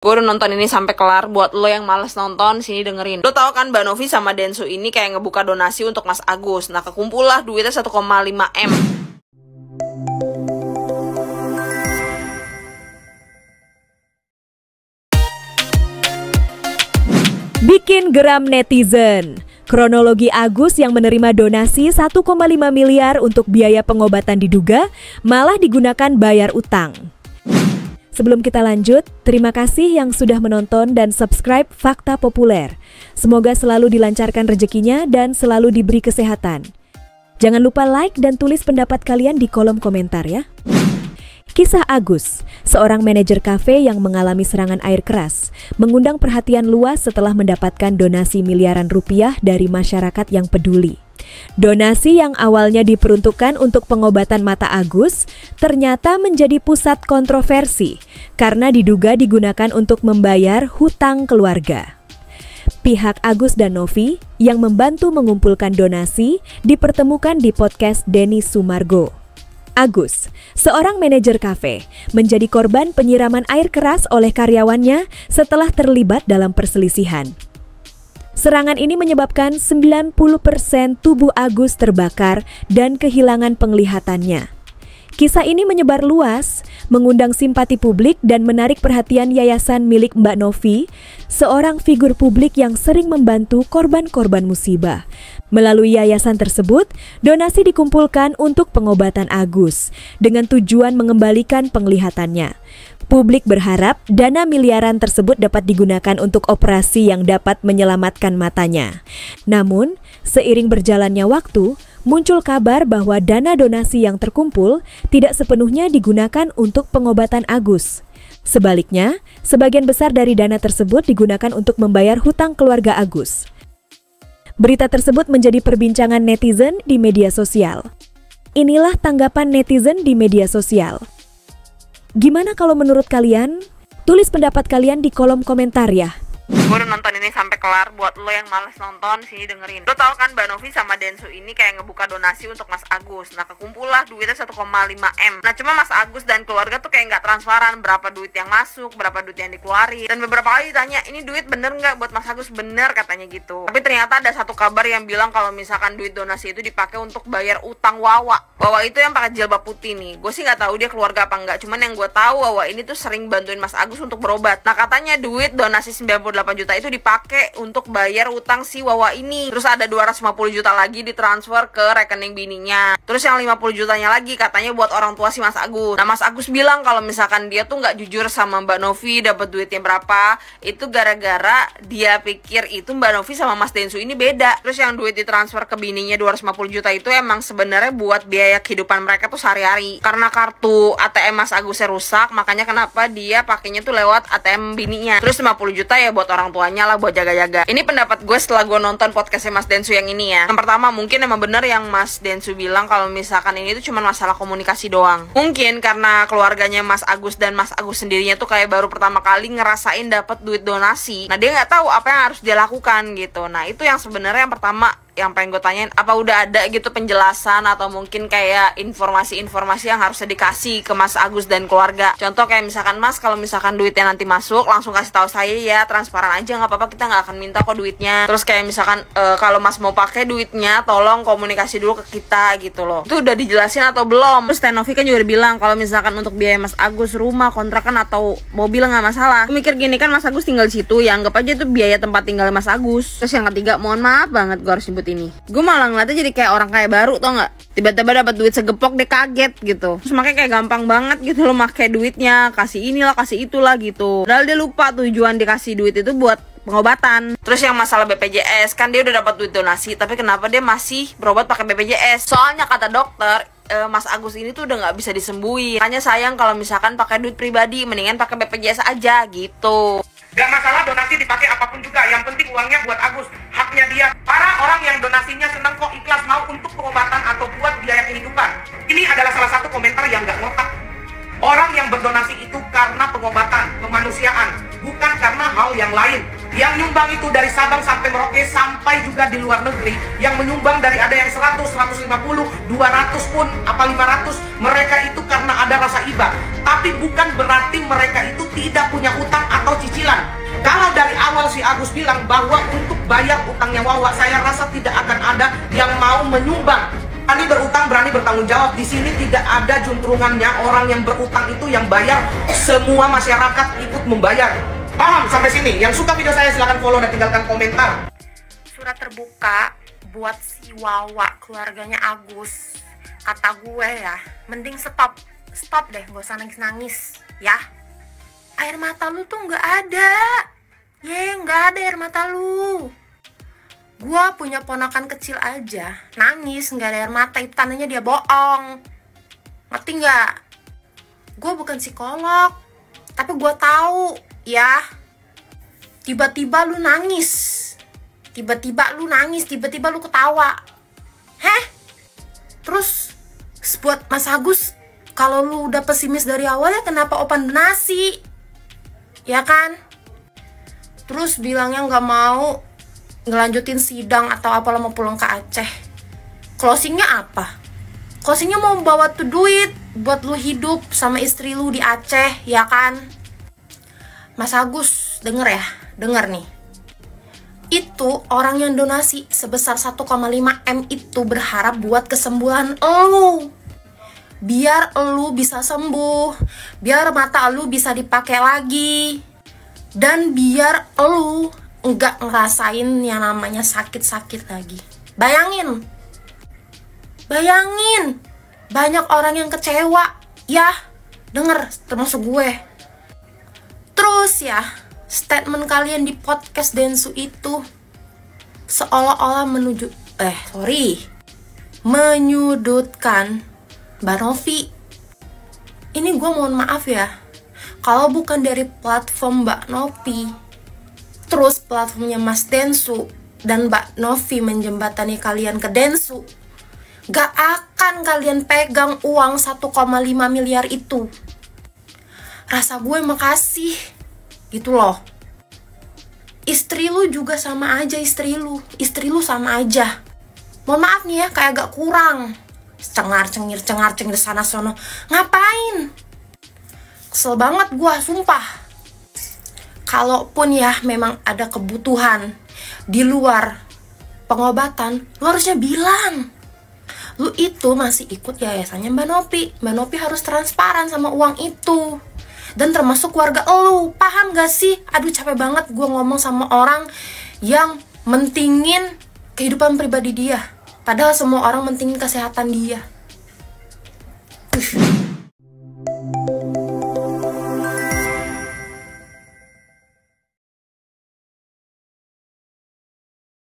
Gue udah nonton ini sampai kelar. Buat lo yang males nonton, sini dengerin. Lo tau kan Mbak Novi sama Densu ini kayak ngebuka donasi untuk Mas Agus. Nah, kekumpul lah duitnya 1,5 M. Bikin geram netizen. Kronologi Agus yang menerima donasi 1,5 miliar untuk biaya pengobatan diduga malah digunakan bayar utang. Sebelum kita lanjut, terima kasih yang sudah menonton dan subscribe Fakta Populer. Semoga selalu dilancarkan rezekinya dan selalu diberi kesehatan. Jangan lupa like dan tulis pendapat kalian di kolom komentar ya. Kisah Agus, seorang manajer kafe yang mengalami serangan air keras, mengundang perhatian luas setelah mendapatkan donasi miliaran rupiah dari masyarakat yang peduli. Donasi yang awalnya diperuntukkan untuk pengobatan mata Agus ternyata menjadi pusat kontroversi karena diduga digunakan untuk membayar hutang keluarga. Pihak Agus dan Novi yang membantu mengumpulkan donasi dipertemukan di podcast Denny Sumargo. Agus, seorang manajer kafe, menjadi korban penyiraman air keras oleh karyawannya setelah terlibat dalam perselisihan. Serangan ini menyebabkan 90% tubuh Agus terbakar dan kehilangan penglihatannya. Kisah ini menyebar luas, mengundang simpati publik dan menarik perhatian yayasan milik Mbak Novi, seorang figur publik yang sering membantu korban-korban musibah. Melalui yayasan tersebut, donasi dikumpulkan untuk pengobatan Agus dengan tujuan mengembalikan penglihatannya. Publik berharap dana miliaran tersebut dapat digunakan untuk operasi yang dapat menyelamatkan matanya. Namun, seiring berjalannya waktu, muncul kabar bahwa dana donasi yang terkumpul tidak sepenuhnya digunakan untuk pengobatan Agus. Sebaliknya, sebagian besar dari dana tersebut digunakan untuk membayar hutang keluarga Agus. Berita tersebut menjadi perbincangan netizen di media sosial. Inilah tanggapan netizen di media sosial. Gimana kalau menurut kalian? Tulis pendapat kalian di kolom komentar ya. Gue udah nonton ini sampai kelar. Buat lo yang males nonton, sini dengerin. Lo tau kan Mbak Novi sama Densu ini kayak ngebuka donasi untuk Mas Agus. Nah, kekumpul lah duitnya 1,5 M. Nah, cuma Mas Agus dan keluarga tuh kayak nggak transparan berapa duit yang masuk, berapa duit yang dikeluarin. Dan beberapa kali ditanya, ini duit bener nggak buat Mas Agus? Bener katanya gitu. Tapi ternyata ada satu kabar yang bilang kalau misalkan duit donasi itu dipakai untuk bayar utang Wawa. Wawa itu yang pakai jilbab putih nih. Gue sih nggak tahu dia keluarga apa nggak. Cuman yang gue tahu Wawa ini tuh sering bantuin Mas Agus untuk berobat. Nah, katanya duit donasi 98 juta itu dipakai untuk bayar utang si Wawa ini. Terus ada 250 juta lagi ditransfer ke rekening bininya. Terus yang 50 jutanya lagi katanya buat orang tua si Mas Agus. Nah, Mas Agus bilang kalau misalkan dia tuh nggak jujur sama Mbak Novi dapat duitnya berapa, itu gara-gara dia pikir itu Mbak Novi sama Mas Densu ini beda. Terus yang duit ditransfer ke bininya 250 juta itu emang sebenarnya buat biaya kehidupan mereka tuh sehari-hari. Karena kartu ATM Mas Agusnya rusak, makanya kenapa dia pakainya tuh lewat ATM bininya. Terus 50 juta ya buat orang tuanya lah, buat jaga-jaga. Ini pendapat gue setelah gue nonton podcastnya Mas Densu yang ini ya. Yang pertama, mungkin emang bener yang Mas Densu bilang kalau misalkan ini tuh cuma masalah komunikasi doang. Mungkin karena keluarganya Mas Agus dan Mas Agus sendirinya tuh kayak baru pertama kali ngerasain dapat duit donasi. Nah, dia nggak tahu apa yang harus dia lakukan gitu. Nah, itu yang sebenarnya yang pertama yang pengen gue tanyain, apa udah ada gitu penjelasan atau mungkin kayak informasi-informasi yang harusnya dikasih ke Mas Agus dan keluarga. Contoh kayak misalkan, Mas, kalau misalkan duitnya nanti masuk langsung kasih tahu saya ya, transparan aja, nggak apa-apa, kita nggak akan minta kok duitnya. Terus kayak misalkan kalau Mas mau pakai duitnya tolong komunikasi dulu ke kita gitu loh. Itu udah dijelasin atau belum? Terus Novi kan juga bilang kalau misalkan untuk biaya Mas Agus rumah, kontrakan atau mobil nggak masalah. Aku mikir gini, kan Mas Agus tinggal di situ, ya anggap aja itu biaya tempat tinggal Mas Agus. Terus yang ketiga, mohon maaf banget gue harus sebut ini, gue malah ngeliatnya jadi kayak orang kaya baru, tau nggak? Tiba-tiba dapat duit segepok, dia kaget gitu. Terus makanya kayak gampang banget gitu loh pakai duitnya, kasih inilah kasih itulah gitu. Padahal dia lupa tujuan dikasih duit itu buat pengobatan. Terus yang masalah BPJS, kan dia udah dapat duit donasi, tapi kenapa dia masih berobat pakai BPJS? Soalnya kata dokter, Mas Agus ini tuh udah nggak bisa disembuhin. Makanya sayang kalau misalkan pakai duit pribadi, mendingan pakai BPJS aja gitu. Gak masalah donasi dipakai apapun juga, yang penting uangnya buat Agus, haknya dia. Para orang yang donasinya senang kok ikhlas mau untuk pengobatan atau buat biaya kehidupan. Ini adalah salah satu komentar yang gak ngotak. Orang yang berdonasi itu karena pengobatan, kemanusiaan, bukan karena hal yang lain. Yang nyumbang itu dari Sabang sampai Merauke, sampai juga di luar negeri. Yang menyumbang dari ada yang 100, 150, 200 pun, apa 500. Mereka itu karena ada rasa iba. Tapi bukan berarti mereka itu tidak punya utang atau cicilan. Kalau dari awal si Agus bilang bahwa untuk bayar utangnya Wawa, saya rasa tidak akan ada yang mau menyumbang. Berani berutang, berani bertanggung jawab. Di sini tidak ada juntrungannya. Orang yang berutang itu yang bayar, semua masyarakat ikut membayar. Paham sampai sini? Yang suka video saya silahkan follow dan tinggalkan komentar. Surat terbuka buat si Wawa, keluarganya Agus. Kata gue ya, mending stop deh, gak usah nangis-nangis ya. Air mata lu tuh nggak ada, nggak ada air mata lu. Gua punya ponakan kecil aja nangis nggak ada air mata, itu tandanya dia bohong. Ngerti nggak? Gue bukan psikolog, tapi gue tahu ya. Tiba-tiba lu nangis, tiba-tiba lu ketawa. Terus buat Mas Agus, kalau lu udah pesimis dari awalnya, kenapa open donasi? Ya kan? Terus bilangnya nggak mau ngelanjutin sidang atau apalah, mau pulang ke Aceh. Closingnya apa? Closingnya mau bawa tuh duit buat lu hidup sama istri lu di Aceh, ya kan? Mas Agus, denger nih. Itu orang yang donasi sebesar 1,5 M itu berharap buat kesembuhan lu. Biar lu bisa sembuh, biar mata lu bisa dipakai lagi, dan biar lu nggak ngerasain yang namanya sakit-sakit lagi. Bayangin, banyak orang yang kecewa, ya, denger, termasuk gue. Terus ya, statement kalian di podcast Densu itu seolah-olah menyudutkan Mbak Novi. Ini gue mohon maaf ya, kalau bukan dari platform Mbak Novi, terus platformnya Mas Densu dan Mbak Novi menjembatani kalian ke Densu, gak akan kalian pegang uang 1,5 miliar itu. Rasa gue makasih gitu loh. Istri lu juga sama aja, istri lu sama aja. Mohon maaf nih ya, kayak agak kurang. Cengar-cengir sana sono. Ngapain? Kesel banget gue, sumpah. Kalaupun ya memang ada kebutuhan di luar pengobatan, lu harusnya bilang. Lu itu masih ikut yayasannya Mbak Novi. Mbak Novi harus transparan sama uang itu. Dan termasuk keluarga lu, paham gak sih? Aduh, capek banget gue ngomong sama orang yang mentingin kehidupan pribadi dia, padahal semua orang mentingin kesehatan dia.